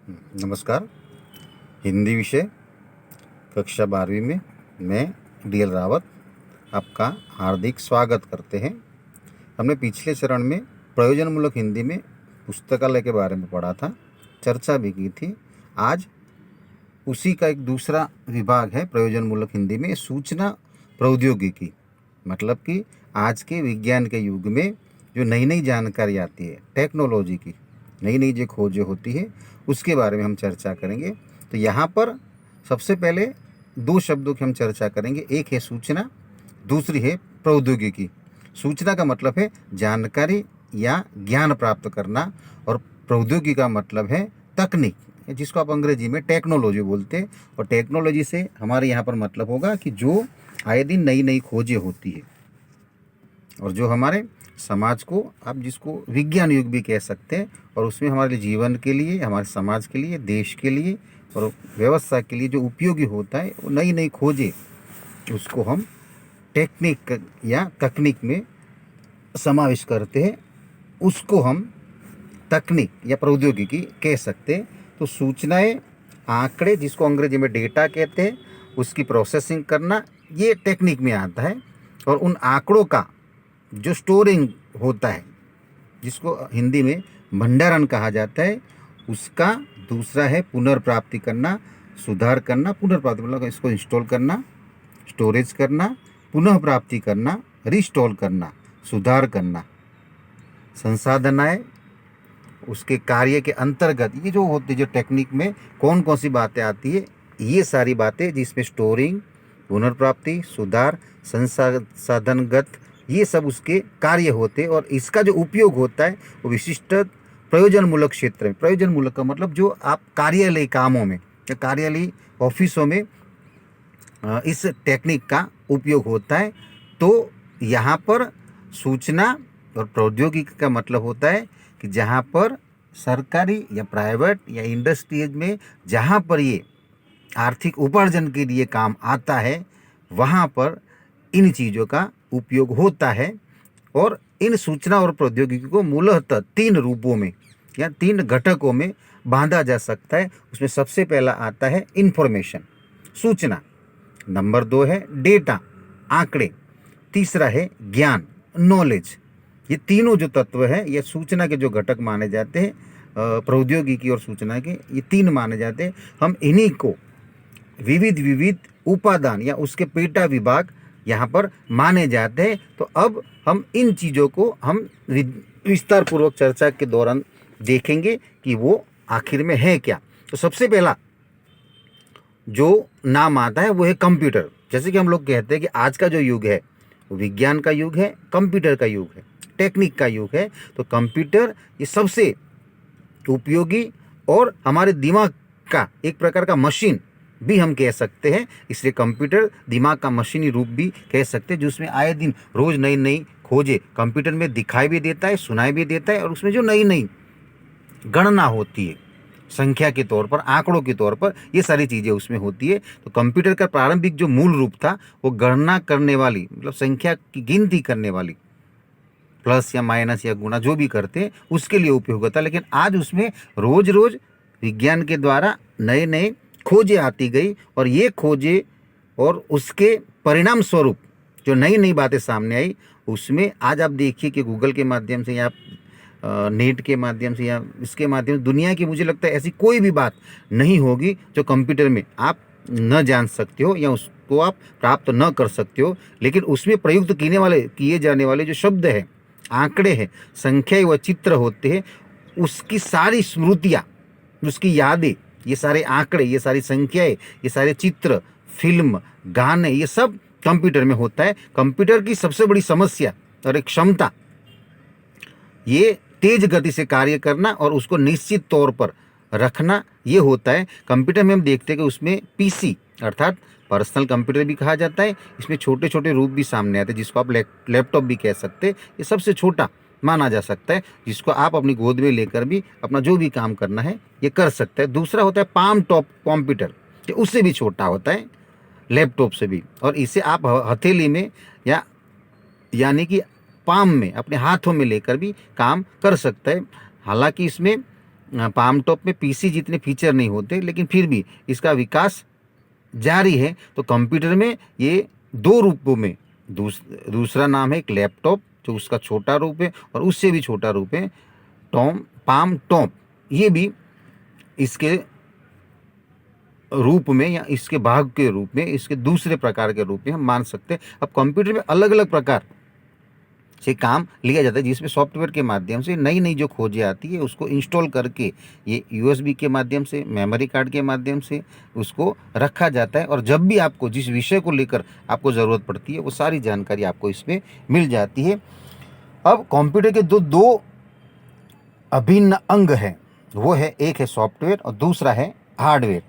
नमस्कार। हिंदी विषय कक्षा 12वीं में मैं DL रावत आपका हार्दिक स्वागत करते हैं। हमने पिछले चरण में प्रयोजनमूलक हिंदी में पुस्तकालय के बारे में पढ़ा था, चर्चा भी की थी। आज उसी का एक दूसरा विभाग है प्रयोजनमूलक हिंदी में सूचना प्रौद्योगिकी। मतलब कि आज के विज्ञान के युग में जो नई नई जानकारी आती है, टेक्नोलॉजी की नई नई जो खोजें होती है, उसके बारे में हम चर्चा करेंगे। तो यहाँ पर सबसे पहले दो शब्दों की हम चर्चा करेंगे। एक है सूचना, दूसरी है प्रौद्योगिकी। सूचना का मतलब है जानकारी या ज्ञान प्राप्त करना, और प्रौद्योगिकी का मतलब है तकनीक, जिसको आप अंग्रेजी में टेक्नोलॉजी बोलते हैं। और टेक्नोलॉजी से हमारे यहाँ पर मतलब होगा कि जो आए दिन नई नई खोजें होती है, और जो हमारे समाज को, आप जिसको विज्ञान युग भी कह सकते हैं, और उसमें हमारे जीवन के लिए, हमारे समाज के लिए, देश के लिए और व्यवस्था के लिए जो उपयोगी होता है, वो नई नई खोजें, उसको हम टेक्निक या तकनीक में समावेश करते हैं। उसको हम तकनीक या प्रौद्योगिकी कह सकते हैं। तो सूचनाएं, आंकड़े, जिसको अंग्रेजी में डेटा कहते हैं, उसकी प्रोसेसिंग करना, ये टेक्निक में आता है। और उन आंकड़ों का जो स्टोरिंग होता है, जिसको हिंदी में भंडारण कहा जाता है, उसका दूसरा है पुनर्प्राप्ति करना, सुधार करना। पुनर्प्राप्ति मतलब इसको इंस्टॉल करना, स्टोरेज करना, पुनः प्राप्ति करना, रिस्टोर करना, सुधार करना। संसाधनाएं, उसके कार्य के अंतर्गत ये जो होती है, जो टेक्निक में कौन कौन सी बातें आती है, ये सारी बातें जिसमें स्टोरिंग, पुनर्प्राप्ति, सुधार, संसाधनगत, ये सब उसके कार्य होते हैं। और इसका जो उपयोग होता है वो विशिष्ट प्रयोजनमूलक क्षेत्र में। प्रयोजनमूलक का मतलब जो आप कार्यालय कामों में या कार्यालय ऑफिसों में इस टेक्निक का उपयोग होता है। तो यहाँ पर सूचना और प्रौद्योगिकी का मतलब होता है कि जहाँ पर सरकारी या प्राइवेट या इंडस्ट्रीज में जहाँ पर ये आर्थिक उपार्जन के लिए काम आता है, वहाँ पर इन चीज़ों का उपयोग होता है। और इन सूचना और प्रौद्योगिकी को मूलतः 3 रूपों में या 3 घटकों में बांधा जा सकता है। उसमें सबसे पहला आता है इंफॉर्मेशन, सूचना। नंबर 2 है डेटा, आंकड़े। तीसरा है ज्ञान, नॉलेज। ये तीनों जो तत्व है, ये सूचना के जो घटक माने जाते हैं, प्रौद्योगिकी और सूचना के, ये 3 माने जाते हैं। हम इन्हीं को विविध विविध उपादान या उसके पेटा विभाग यहाँ पर माने जाते हैं। तो अब हम इन चीज़ों को हम विस्तार पूर्वक चर्चा के दौरान देखेंगे कि वो आखिर में है क्या। तो सबसे पहला जो नाम आता है वो है कंप्यूटर। जैसे कि हम लोग कहते हैं कि आज का जो युग है वो विज्ञान का युग है, कंप्यूटर का युग है, टेक्निक का युग है। तो कंप्यूटर ये सबसे उपयोगी और हमारे दिमाग का एक प्रकार का मशीन भी हम कह सकते हैं। इसलिए कंप्यूटर दिमाग का मशीनी रूप भी कह सकते हैं, जिसमें आए दिन रोज़ नई नई खोजें कंप्यूटर में दिखाई भी देता है, सुनाई भी देता है। और उसमें जो नई नई गणना होती है, संख्या के तौर पर, आंकड़ों के तौर पर, ये सारी चीज़ें उसमें होती है। तो कंप्यूटर का प्रारंभिक जो मूल रूप था वो गणना करने वाली, मतलब संख्या की गिनती करने वाली, प्लस या माइनस या गुणा जो भी करते हैं उसके लिए उपयोग होता है। लेकिन आज उसमें रोज रोज विज्ञान के द्वारा नए नए खोजें आती गई, और ये खोजें और उसके परिणाम स्वरूप जो नई नई बातें सामने आई, उसमें आज आप देखिए कि गूगल के माध्यम से या नेट के माध्यम से या इसके माध्यम से दुनिया की, मुझे लगता है ऐसी कोई भी बात नहीं होगी जो कंप्यूटर में आप न जान सकते हो या उसको आप प्राप्त न कर सकते हो। लेकिन उसमें प्रयुक्त किए जाने वाले जो शब्द हैं, आंकड़े हैं, संख्याएं व चित्र होते हैं, उसकी सारी स्मृतियाँ, उसकी यादें, ये सारे आंकड़े, ये सारी संख्याएं, ये सारे चित्र, फिल्म, गाने, ये सब कंप्यूटर में होता है। कंप्यूटर की सबसे बड़ी समस्या और एक क्षमता, ये तेज गति से कार्य करना और उसको निश्चित तौर पर रखना, ये होता है। कंप्यूटर में हम देखते हैं कि उसमें पीसी अर्थात पर्सनल कंप्यूटर भी कहा जाता है। इसमें छोटे छोटे रूप भी सामने आते हैं, जिसको आप लैपटॉप भी कह सकते हैं। ये सबसे छोटा माना जा सकता है, जिसको आप अपनी गोद में लेकर भी अपना जो भी काम करना है ये कर सकते हैं। दूसरा होता है पाम टॉप कंप्यूटर, ये उससे भी छोटा होता है, लैपटॉप से भी। और इसे आप हथेली में या यानी कि पाम में, अपने हाथों में लेकर भी काम कर सकता है। हालांकि इसमें पाम टॉप में पीसी जितने फीचर नहीं होते, लेकिन फिर भी इसका विकास जारी है। तो कंप्यूटर में ये दो रूपों में, दूसरा नाम है एक लैपटॉप जो उसका छोटा रूप है, और उससे भी छोटा रूप है पाम टॉप। ये भी इसके रूप में या इसके भाग के रूप में, इसके दूसरे प्रकार के रूप में हम मान सकते हैं। अब कंप्यूटर में अलग अलग प्रकार से काम लिया जाता है, जिसमें सॉफ्टवेयर के माध्यम से नई नई जो खोजें आती है उसको इंस्टॉल करके ये यूएसबी के माध्यम से, मेमोरी कार्ड के माध्यम से उसको रखा जाता है। और जब भी आपको जिस विषय को लेकर आपको ज़रूरत पड़ती है वो सारी जानकारी आपको इसमें मिल जाती है। अब कंप्यूटर के दो अभिन्न अंग हैं, वो है, एक है सॉफ्टवेयर और दूसरा है हार्डवेयर।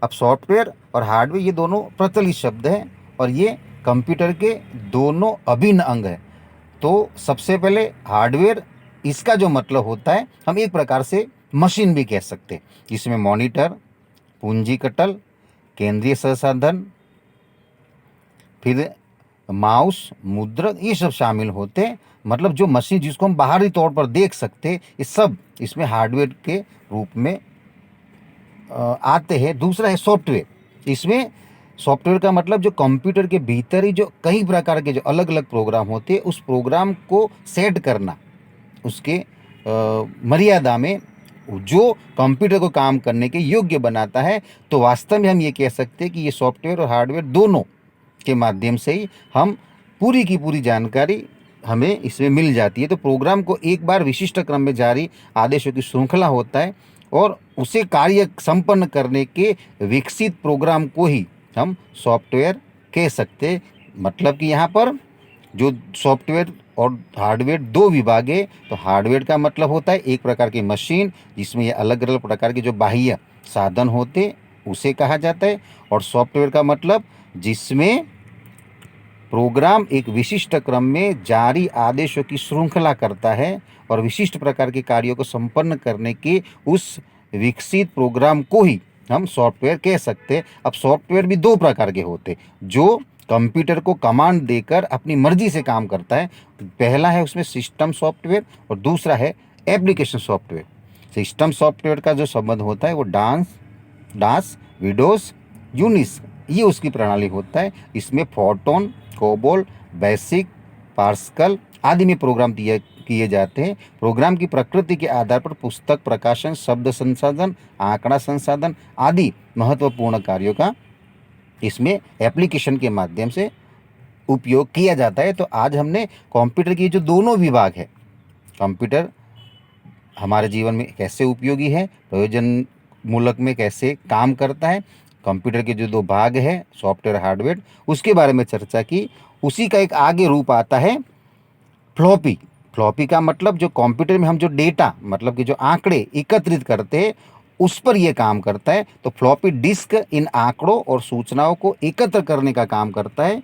अब सॉफ्टवेयर और हार्डवेयर ये दोनों प्रचलित शब्द हैं और ये कंप्यूटर के दोनों अभिन्न अंग हैं। तो सबसे पहले हार्डवेयर, इसका जो मतलब होता है, हम एक प्रकार से मशीन भी कह सकते हैं, जिसमें मॉनिटर, पूंजीकटल, केंद्रीय संसाधन, फिर माउस, मुद्रक, ये सब शामिल होते हैं। मतलब जो मशीन जिसको हम बाहरी तौर पर देख सकते हैं, ये सब इसमें हार्डवेयर के रूप में आते हैं। दूसरा है सॉफ्टवेयर। इसमें सॉफ्टवेयर का मतलब जो कंप्यूटर के भीतर ही जो कई प्रकार के जो अलग अलग प्रोग्राम होते हैं, उस प्रोग्राम को सेट करना, उसके मर्यादा में जो कंप्यूटर को काम करने के योग्य बनाता है। तो वास्तव में हम ये कह सकते हैं कि ये सॉफ्टवेयर और हार्डवेयर दोनों के माध्यम से ही हम पूरी की पूरी जानकारी हमें इसमें मिल जाती है। तो प्रोग्राम को एक बार विशिष्ट क्रम में जारी आदेशों की श्रृंखला होता है और उसे कार्य संपन्न करने के विकसित प्रोग्राम को ही हम सॉफ्टवेयर कह सकते हैं। मतलब कि यहाँ पर जो सॉफ्टवेयर और हार्डवेयर दो विभाग है। तो हार्डवेयर का मतलब होता है एक प्रकार की मशीन जिसमें ये अलग अलग प्रकार के जो बाह्य साधन होते उसे कहा जाता है, और सॉफ्टवेयर का मतलब जिसमें प्रोग्राम एक विशिष्ट क्रम में जारी आदेशों की श्रृंखला करता है और विशिष्ट प्रकार के कार्यों को संपन्न करने के उस विकसित प्रोग्राम को ही हम सॉफ्टवेयर कह सकते हैं। अब सॉफ्टवेयर भी दो प्रकार के होते हैं जो कंप्यूटर को कमांड देकर अपनी मर्जी से काम करता है। पहला है उसमें सिस्टम सॉफ्टवेयर और दूसरा है एप्लीकेशन सॉफ्टवेयर। सिस्टम सॉफ्टवेयर का जो संबंध होता है वो डास, विंडोज, यूनिक्स, ये उसकी प्रणाली होता है। इसमें फोर्टोन, कोबोल, बेसिक, पास्कल आदि में प्रोग्राम किए जाते हैं। प्रोग्राम की प्रकृति के आधार पर पुस्तक प्रकाशन, शब्द संसाधन, आंकड़ा संसाधन आदि महत्वपूर्ण कार्यों का इसमें एप्लीकेशन के माध्यम से उपयोग किया जाता है। तो आज हमने कंप्यूटर की जो दोनों विभाग है, कंप्यूटर हमारे जीवन में कैसे उपयोगी है, प्रयोजन मूलक में कैसे काम करता है, कंप्यूटर के जो दो भाग है सॉफ्टवेयर हार्डवेयर, उसके बारे में चर्चा की। उसी का एक आगे रूप आता है फ्लॉपी। फ्लॉपी का मतलब जो कंप्यूटर में हम जो डेटा मतलब कि जो आंकड़े एकत्रित करते हैं उस पर यह काम करता है। तो फ्लॉपी डिस्क इन आंकड़ों और सूचनाओं को एकत्र करने का काम करता है।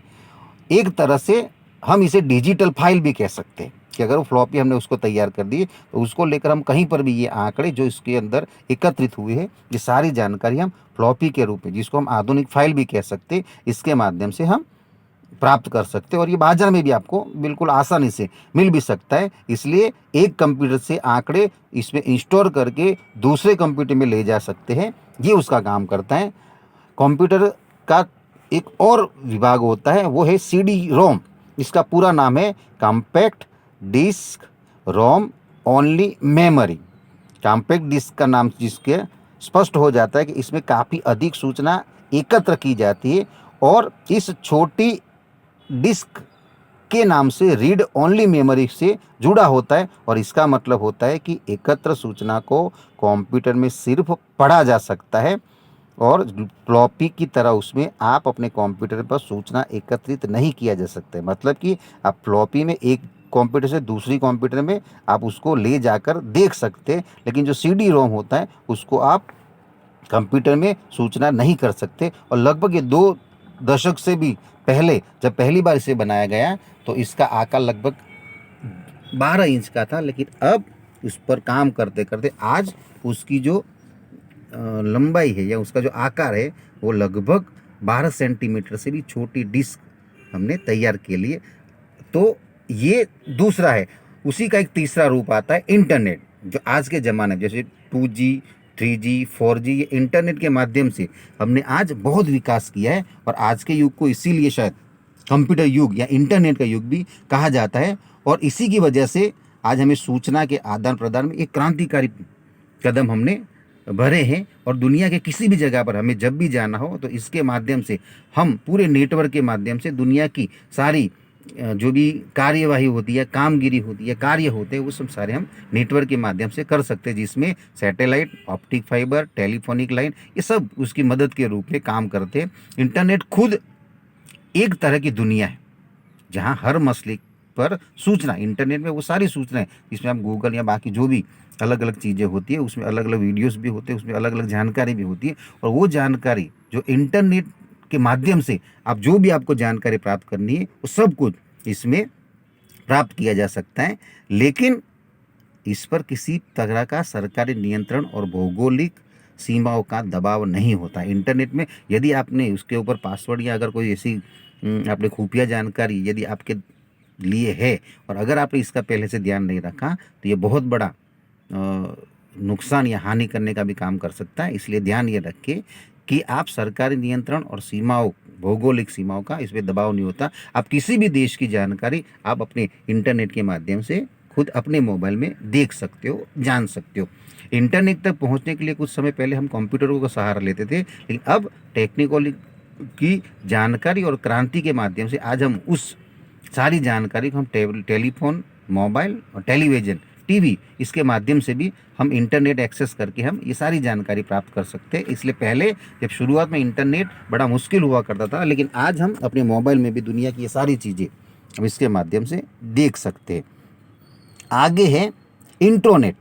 एक तरह से हम इसे डिजिटल फाइल भी कह सकते हैं कि अगर वो फ्लॉपी हमने उसको तैयार कर दी तो उसको लेकर हम कहीं पर भी ये आंकड़े जो इसके अंदर एकत्रित हुए हैं, ये सारी जानकारी हम फ्लॉपी के रूप में, जिसको हम आधुनिक फाइल भी कह सकते हैं, इसके माध्यम से हम प्राप्त कर सकते हैं। और ये बाजार में भी आपको बिल्कुल आसानी से मिल भी सकता है। इसलिए एक कंप्यूटर से आंकड़े इसमें इंस्टोर करके दूसरे कंप्यूटर में ले जा सकते हैं, ये उसका काम करता है। कंप्यूटर का एक और विभाग होता है वो है CD रोम। इसका पूरा नाम है कॉम्पैक्ट डिस्क रोम ओनली मेमोरी। कॉम्पैक्ट डिस्क का नाम जिसके स्पष्ट हो जाता है कि इसमें काफ़ी अधिक सूचना एकत्र की जाती है और इस छोटी डिस्क के नाम से रीड ओनली मेमोरी से जुड़ा होता है। और इसका मतलब होता है कि एकत्र सूचना को कंप्यूटर में सिर्फ पढ़ा जा सकता है और फ्लॉपी की तरह उसमें आप अपने कंप्यूटर पर सूचना एकत्रित नहीं किया जा सकता है। मतलब कि आप फ्लॉपी में एक कंप्यूटर से दूसरी कंप्यूटर में आप उसको ले जाकर देख सकते हैं, लेकिन जो CD रोम होता है उसको आप कंप्यूटर में सूचना नहीं कर सकते। और लगभग ये 2 दशक से भी पहले जब पहली बार इसे बनाया गया तो इसका आकार लगभग 12 इंच का था, लेकिन अब उस पर काम करते करते आज उसकी जो लंबाई है या उसका जो आकार है वो लगभग 12 सेंटीमीटर से भी छोटी डिस्क हमने तैयार के लिए। तो ये दूसरा है। उसी का एक तीसरा रूप आता है इंटरनेट, जो आज के ज़माने में जैसे 2G 3G 4G ये इंटरनेट के माध्यम से हमने आज बहुत विकास किया है। और आज के युग को इसीलिए शायद कंप्यूटर युग या इंटरनेट का युग भी कहा जाता है। और इसी की वजह से आज हमें सूचना के आदान प्रदान में एक क्रांतिकारी कदम हमने भरे हैं। और दुनिया के किसी भी जगह पर हमें जब भी जाना हो तो इसके माध्यम से हम पूरे नेटवर्क के माध्यम से दुनिया की सारी जो भी कार्यवाही होती है, कामगिरी होती है, कार्य होते हैं, वो सब सारे हम नेटवर्क के माध्यम से कर सकते हैं, जिसमें satellite, optic fibre, telephonic line ये सब उसकी मदद के रूप में काम करते हैं। इंटरनेट खुद एक तरह की दुनिया है जहाँ हर मसले पर सूचना, इंटरनेट में वो सारी सूचनाएं जिसमें आप गूगल या बाकी जो भी अलग अलग चीज़ें होती है उसमें अलग अलग वीडियोस भी होते हैं, उसमें अलग अलग जानकारी भी होती है। और वो जानकारी जो इंटरनेट के माध्यम से आप जो भी आपको जानकारी प्राप्त करनी है वो सब कुछ इसमें प्राप्त किया जा सकता है। लेकिन इस पर किसी तरह का सरकारी नियंत्रण और भौगोलिक सीमाओं का दबाव नहीं होता। इंटरनेट में यदि आपने उसके ऊपर पासवर्ड या अगर कोई ऐसी आपने खुफिया जानकारी यदि आपके लिए है और अगर आपने इसका पहले से ध्यान नहीं रखा तो ये बहुत बड़ा नुकसान या हानि करने का भी काम कर सकता है। इसलिए ध्यान ये रखें कि आप सरकारी नियंत्रण और सीमाओं, भौगोलिक सीमाओं का इस पर दबाव नहीं होता। आप किसी भी देश की जानकारी आप अपने इंटरनेट के माध्यम से खुद अपने मोबाइल में देख सकते हो, जान सकते हो। इंटरनेट तक पहुंचने के लिए कुछ समय पहले हम कंप्यूटरों का सहारा लेते थे, लेकिन अब टेक्निकल की जानकारी और क्रांति के माध्यम से आज हम उस सारी जानकारी को हम टेलीफोन, मोबाइल और टेलीविज़न, टीवी इसके माध्यम से भी हम इंटरनेट एक्सेस करके हम ये सारी जानकारी प्राप्त कर सकते हैं। इसलिए पहले जब शुरुआत में इंटरनेट बड़ा मुश्किल हुआ करता था, लेकिन आज हम अपने मोबाइल में भी दुनिया की ये सारी चीज़ें हम इसके माध्यम से देख सकते हैं। आगे है इंट्रोनेट।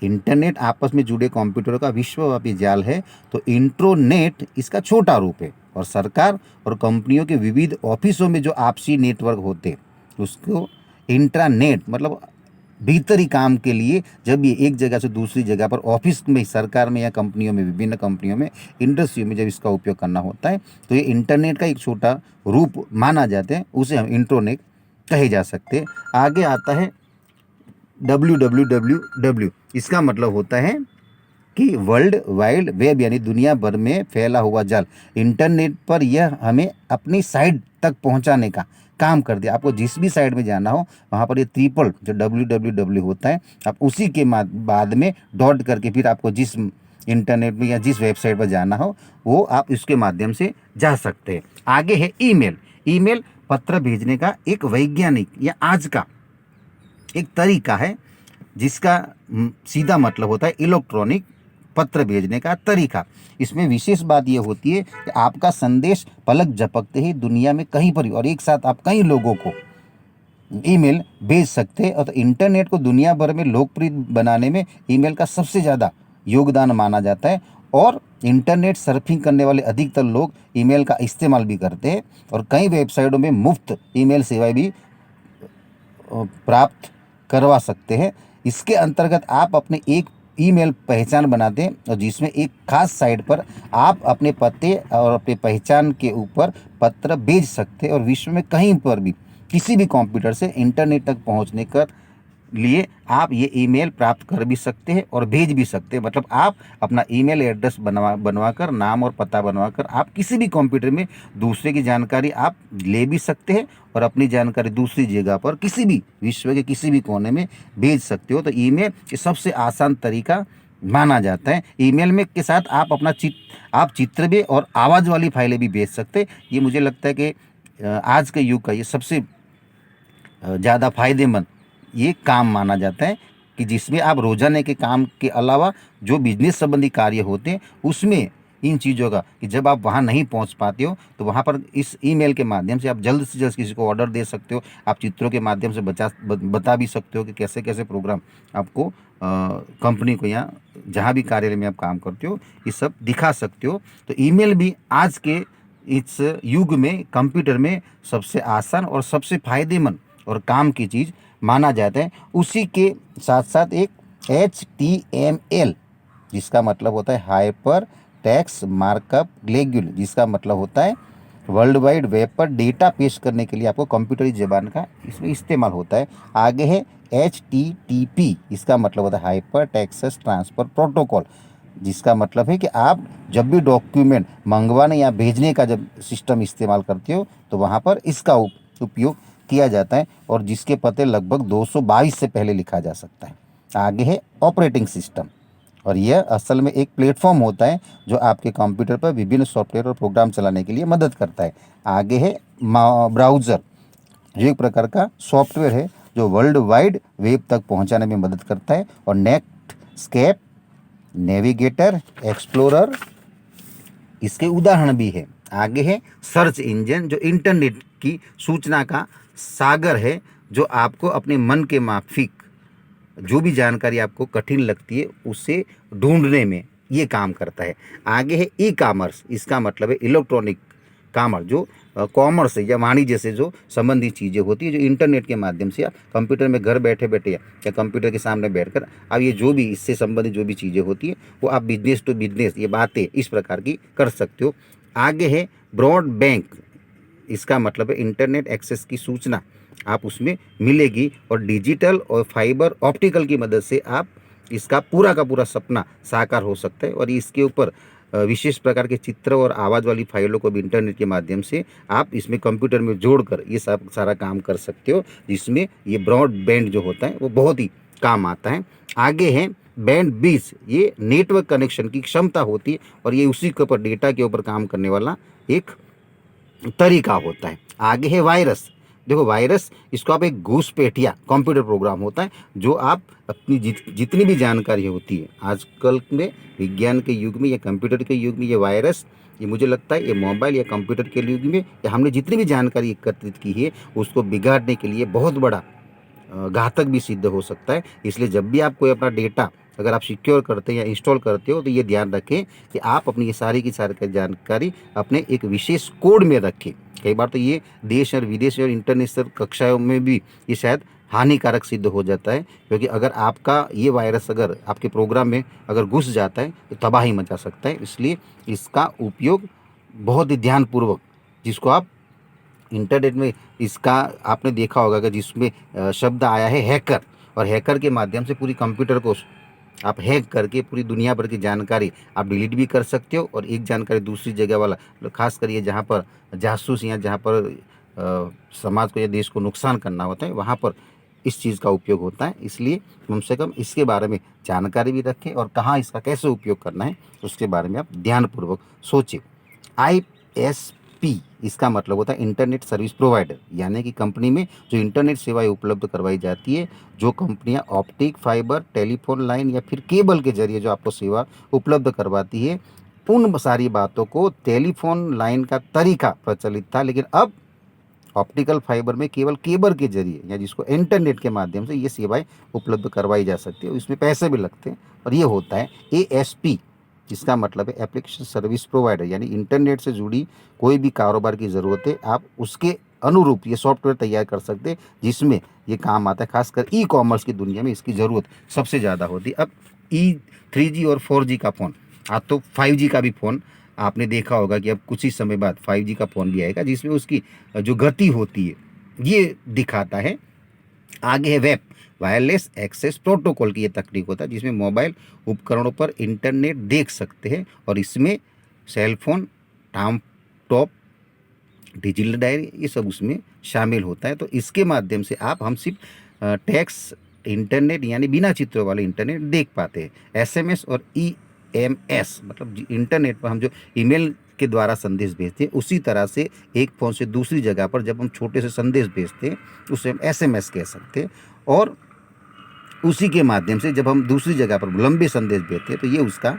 इंटरनेट आपस में जुड़े कंप्यूटरों का विश्वव्यापी जाल है। तो इंट्रोनेट इसका छोटा रूप है और सरकार और कंपनियों के विविध ऑफिसों में जो आपसी नेटवर्क होते हैं उसको इंट्रानेट, मतलब भीतरी काम के लिए जब ये एक जगह से दूसरी जगह पर ऑफिस में, सरकार में या कंपनियों में, विभिन्न कंपनियों में, इंडस्ट्रियों में जब इसका उपयोग करना होता है तो ये इंटरनेट का एक छोटा रूप माना जाता है, उसे हम इंट्रोनेट कहे जा सकते हैं। आगे आता है www। इसका मतलब होता है कि वर्ल्ड वाइड वेब, यानी दुनिया भर में फैला हुआ जाल। इंटरनेट पर यह हमें अपनी साइट तक पहुंचाने का काम कर दिया। आपको जिस भी साइट में जाना हो वहाँ पर ये ट्रिपल जो www होता है, आप उसी के बाद में डॉट करके फिर आपको जिस इंटरनेट में या जिस वेबसाइट पर जाना हो वो आप इसके माध्यम से जा सकते हैं। आगे है ईमेल। ईमेल पत्र भेजने का एक वैज्ञानिक या आज का एक तरीका है जिसका सीधा मतलब होता है इलेक्ट्रॉनिक पत्र भेजने का तरीका। इसमें विशेष बात यह होती है कि आपका संदेश पलक झपकते ही दुनिया में कहीं पर भी और एक साथ आप कई लोगों को ईमेल भेज सकते हैं। और तो इंटरनेट को दुनिया भर में लोकप्रिय बनाने में ईमेल का सबसे ज़्यादा योगदान माना जाता है। और इंटरनेट सर्फिंग करने वाले अधिकतर लोग ईमेल का इस्तेमाल भी करते हैं और कई वेबसाइटों में मुफ्त ईमेल सेवाएं भी प्राप्त करवा सकते हैं। इसके अंतर्गत आप अपने एक ईमेल पहचान बनाते हैं और जिसमें एक खास साइट पर आप अपने पते और अपने पहचान के ऊपर पत्र भेज सकते हैं और विश्व में कहीं पर भी किसी भी कंप्यूटर से इंटरनेट तक पहुंचने के लिए आप ये ईमेल प्राप्त कर भी सकते हैं और भेज भी सकते हैं। मतलब आप अपना ईमेल एड्रेस बनवाकर, नाम और पता बनवाकर आप किसी भी कंप्यूटर में दूसरे की जानकारी आप ले भी सकते हैं और अपनी जानकारी दूसरी जगह पर किसी भी विश्व के किसी भी कोने में भेज सकते हो। तो ईमेल ये सबसे आसान तरीका माना जाता है। ईमेल में के साथ आप अपना चित्र भी और आवाज़ वाली फाइलें भी भेज सकते हैं। ये मुझे लगता है कि आज के युग का ये सबसे ज़्यादा फायदेमंद ये काम माना जाता है कि जिसमें आप रोजाना के काम के अलावा जो बिजनेस संबंधी कार्य होते हैं उसमें इन चीज़ों का कि जब आप वहाँ नहीं पहुँच पाते हो तो वहाँ पर इस ईमेल के माध्यम से आप जल्द से जल्द किसी को ऑर्डर दे सकते हो। आप चित्रों के माध्यम से बता भी सकते हो कि कैसे कैसे प्रोग्राम आपको कंपनी को या जहाँ भी कार्यालय में आप काम करते हो ये सब दिखा सकते हो। तो ईमेल भी आज के इस युग में कंप्यूटर में सबसे आसान और सबसे फायदेमंद और काम की चीज़ माना जाता है। उसी के साथ साथ एक HTML जिसका मतलब होता है हाइपर टेक्स्ट मार्कअप लैंग्वेज, जिसका मतलब होता है वर्ल्ड वाइड वेब पर डेटा पेश करने के लिए आपको कंप्यूटरी ज़बान का इसमें इस्तेमाल होता है। आगे है HTTP, इसका मतलब होता है हाइपर टेक्स्ट ट्रांसफ़र प्रोटोकॉल, जिसका मतलब है कि आप जब भी डॉक्यूमेंट मंगवाने या भेजने का जब सिस्टम इस्तेमाल करते हो तो वहाँ पर इसका उपयोग किया जाता है, और जिसके पते लगभग 222 से पहले लिखा जा सकता है। आगे है ऑपरेटिंग सिस्टम, और यह असल में एक प्लेटफॉर्म होता है जो आपके कंप्यूटर पर विभिन्न सॉफ्टवेयर और प्रोग्राम चलाने के लिए मदद करता है। आगे है ब्राउज़र, जो एक प्रकार का सॉफ्टवेयर है जो वर्ल्ड वाइड वेब तक पहुंचाने में मदद करता है। और नेटस्केप, नेविगेटर, एक्सप्लोरर इसके उदाहरण भी है। आगे है सर्च इंजन, जो इंटरनेट की सूचना का सागर है, जो आपको अपने मन के माफिक जो भी जानकारी आपको कठिन लगती है उसे ढूंढने में ये काम करता है। आगे है ई कॉमर्स, इसका मतलब है इलेक्ट्रॉनिक कॉमर्स, जो कॉमर्स या वाणिज्य से जो संबंधित चीज़ें होती है, जो इंटरनेट के माध्यम से आप कंप्यूटर में घर बैठे बैठे या कंप्यूटर के सामने बैठकर अब ये जो भी इससे संबंधित जो भी चीज़ें होती है वो आप बिजनेस टू बिजनेस ये बातें इस प्रकार की कर सकते हो। आगे है ब्रॉड बैंक, इसका मतलब है इंटरनेट एक्सेस की सूचना आप उसमें मिलेगी, और डिजिटल और फाइबर ऑप्टिकल की मदद से आप इसका पूरा का पूरा सपना साकार हो सकता है। और इसके ऊपर विशेष प्रकार के चित्र और आवाज़ वाली फाइलों को भी इंटरनेट के माध्यम से आप इसमें कंप्यूटर में जोड़कर ये सब सारा काम कर सकते हो, जिसमें ये ब्रॉडबैंड जो होता है वो बहुत ही काम आता है। आगे है बैंड 20, ये नेटवर्क कनेक्शन की क्षमता होती है, और ये उसी के ऊपर डेटा के ऊपर काम करने वाला एक तरीका होता है। आगे है वायरस, देखो वायरस इसको आप एक घुसपैठिया कंप्यूटर प्रोग्राम होता है जो आप अपनी जितनी भी जानकारी होती है आजकल में विज्ञान के युग में या कंप्यूटर के युग में, ये वायरस ये मुझे लगता है ये मोबाइल या कंप्यूटर के युग में या हमने जितनी भी जानकारी एकत्रित की है उसको बिगाड़ने के लिए बहुत बड़ा घातक भी सिद्ध हो सकता है। इसलिए जब भी आप कोई अपना डेटा अगर आप सिक्योर करते हैं या इंस्टॉल करते हो तो ये ध्यान रखें कि आप अपनी ये सारी की सारी जानकारी अपने एक विशेष कोड में रखें। कई बार तो ये देश और विदेश और इंटरनेशनल कक्षाओं में भी ये शायद हानिकारक सिद्ध हो जाता है, क्योंकि अगर आपका ये वायरस अगर आपके प्रोग्राम में अगर घुस जाता है तो तबाही मचा सकता है। इसलिए इसका उपयोग बहुत ही ध्यानपूर्वक, जिसको आप इंटरनेट में इसका आपने देखा होगा कि जिसमें शब्द आया है हैकर, और हैकर के माध्यम से पूरी कंप्यूटर को आप हैक करके पूरी दुनिया भर की जानकारी आप डिलीट भी कर सकते हो, और एक जानकारी दूसरी जगह वाला खास कर ये जहाँ पर जासूस या जहाँ पर समाज को या देश को नुकसान करना होता है वहाँ पर इस चीज़ का उपयोग होता है। इसलिए कम से कम इसके बारे में जानकारी भी रखें, और कहाँ इसका कैसे उपयोग करना है उसके बारे में आप ध्यानपूर्वक सोचें। ISP, इसका मतलब होता है इंटरनेट सर्विस प्रोवाइडर, यानी कि कंपनी में जो इंटरनेट सेवाएं उपलब्ध करवाई जाती है, जो कंपनियां ऑप्टिक फाइबर, टेलीफोन लाइन या फिर केबल के जरिए जो आपको सेवा उपलब्ध करवाती है, उन सारी बातों को टेलीफोन लाइन का तरीका प्रचलित था, लेकिन अब ऑप्टिकल फाइबर में केवल केबल के जरिए या जिसको इंटरनेट के माध्यम से ये सेवाएं उपलब्ध करवाई जा सकती है, और इसमें पैसे भी लगते हैं। और ये होता है ASP, जिसका मतलब है एप्लीकेशन सर्विस प्रोवाइडर, यानी इंटरनेट से जुड़ी कोई भी कारोबार की ज़रूरत है आप उसके अनुरूप ये सॉफ्टवेयर तैयार कर सकते हैं, जिसमें ये काम आता है। खासकर ई कॉमर्स की दुनिया में इसकी ज़रूरत सबसे ज़्यादा होती है। अब 3G और 4G का फ़ोन, आज तो 5G का भी फ़ोन आपने देखा होगा कि अब कुछ ही समय बाद 5G का फ़ोन भी आएगा, जिसमें उसकी जो गति होती है ये दिखाता है। आगे है वेब, वायरलेस एक्सेस प्रोटोकॉल की ये तकनीक होता है, जिसमें मोबाइल उपकरणों पर इंटरनेट देख सकते हैं, और इसमें सेलफोन, टॉप, डिजिटल डायरी ये सब उसमें शामिल होता है। तो इसके माध्यम से आप हम सिर्फ टेक्स्ट इंटरनेट यानी बिना चित्रों वाले इंटरनेट देख पाते हैं। SMS और EMS मतलब इंटरनेट पर हम जो ईमेल के द्वारा संदेश भेजते हैं, उसी तरह से एक फ़ोन से दूसरी जगह पर जब हम छोटे से संदेश भेजते हैं उसे हम SMS कह सकते हैं, और उसी के माध्यम से जब हम दूसरी जगह पर लंबे संदेश भेजते हैं तो ये उसका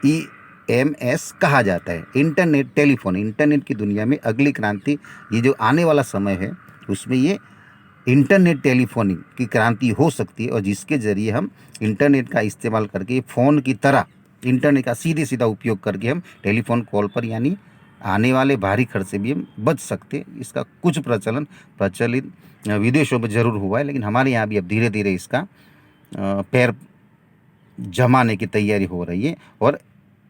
EMS कहा जाता है। इंटरनेट टेलीफोन, इंटरनेट की दुनिया में अगली क्रांति ये जो आने वाला समय है उसमें ये इंटरनेट टेलीफोनिंग की क्रांति हो सकती है, और जिसके ज़रिए हम इंटरनेट का इस्तेमाल करके फ़ोन की तरह इंटरनेट का सीधे सीधा उपयोग करके हम टेलीफोन कॉल पर यानी आने वाले भारी खर्च से भी हम बच सकते हैं। इसका कुछ प्रचलित विदेशों में ज़रूर हुआ है, लेकिन हमारे यहाँ भी अब धीरे धीरे इसका पैर जमाने की तैयारी हो रही है। और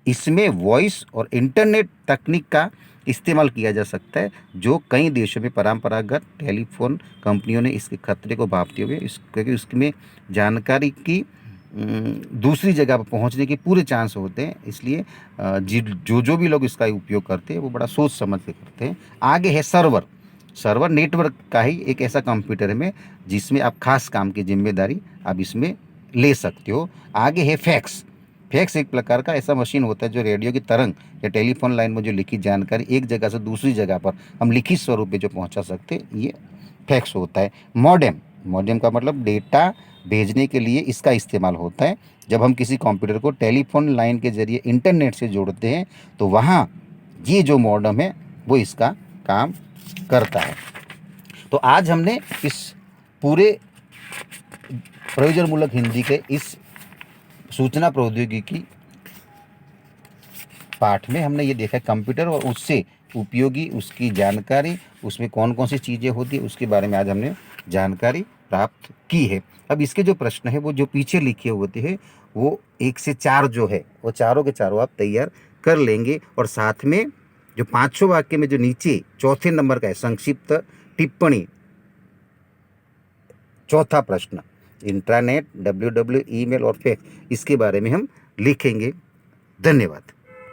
इसमें वॉइस और इंटरनेट तकनीक का इस्तेमाल किया जा सकता है, जो कई देशों में परंपरागत टेलीफोन कंपनियों ने इसके खतरे को भांपते हुए क्योंकि उसमें जानकारी की दूसरी जगह पर पहुंचने के पूरे चांस होते हैं, इसलिए जो भी लोग इसका उपयोग करते हैं वो बड़ा सोच समझ के करते हैं। आगे है सर्वर। सर्वर नेटवर्क का ही एक ऐसा कंप्यूटर में जिसमें आप खास काम की जिम्मेदारी आप इसमें ले सकते हो। आगे है फैक्स। फैक्स एक प्रकार का ऐसा मशीन होता है जो रेडियो की तरंग या टेलीफोन लाइन में जो लिखी जानकारी एक जगह से दूसरी जगह पर हम लिखित स्वरूप में जो पहुंचा सकते हैं, ये फैक्स होता है। मॉडेम। मॉडेम का मतलब डेटा भेजने के लिए इसका इस्तेमाल होता है। जब हम किसी कंप्यूटर को टेलीफोन लाइन के जरिए इंटरनेट से जोड़ते हैं तो वहाँ ये जो मॉडेम है वो इसका काम करता है। तो आज हमने इस पूरे प्रयोजनमूलक हिंदी के इस सूचना प्रौद्योगिकी पाठ में हमने ये देखा कंप्यूटर और उससे उपयोगी उसकी जानकारी, उसमें कौन कौन सी चीज़ें होती है उसके बारे में आज हमने जानकारी प्राप्त की है। अब इसके जो प्रश्न है वो जो पीछे लिखे होते हैं वो 1 से 4 जो है वो चारों के चारों आप तैयार कर लेंगे। और साथ में जो 5वें वाक्य में जो नीचे चौथे नंबर का है संक्षिप्त टिप्पणी, चौथा प्रश्न इंट्रानेट, WWW, ईमेल और फैक्स, इसके बारे में हम लिखेंगे। धन्यवाद।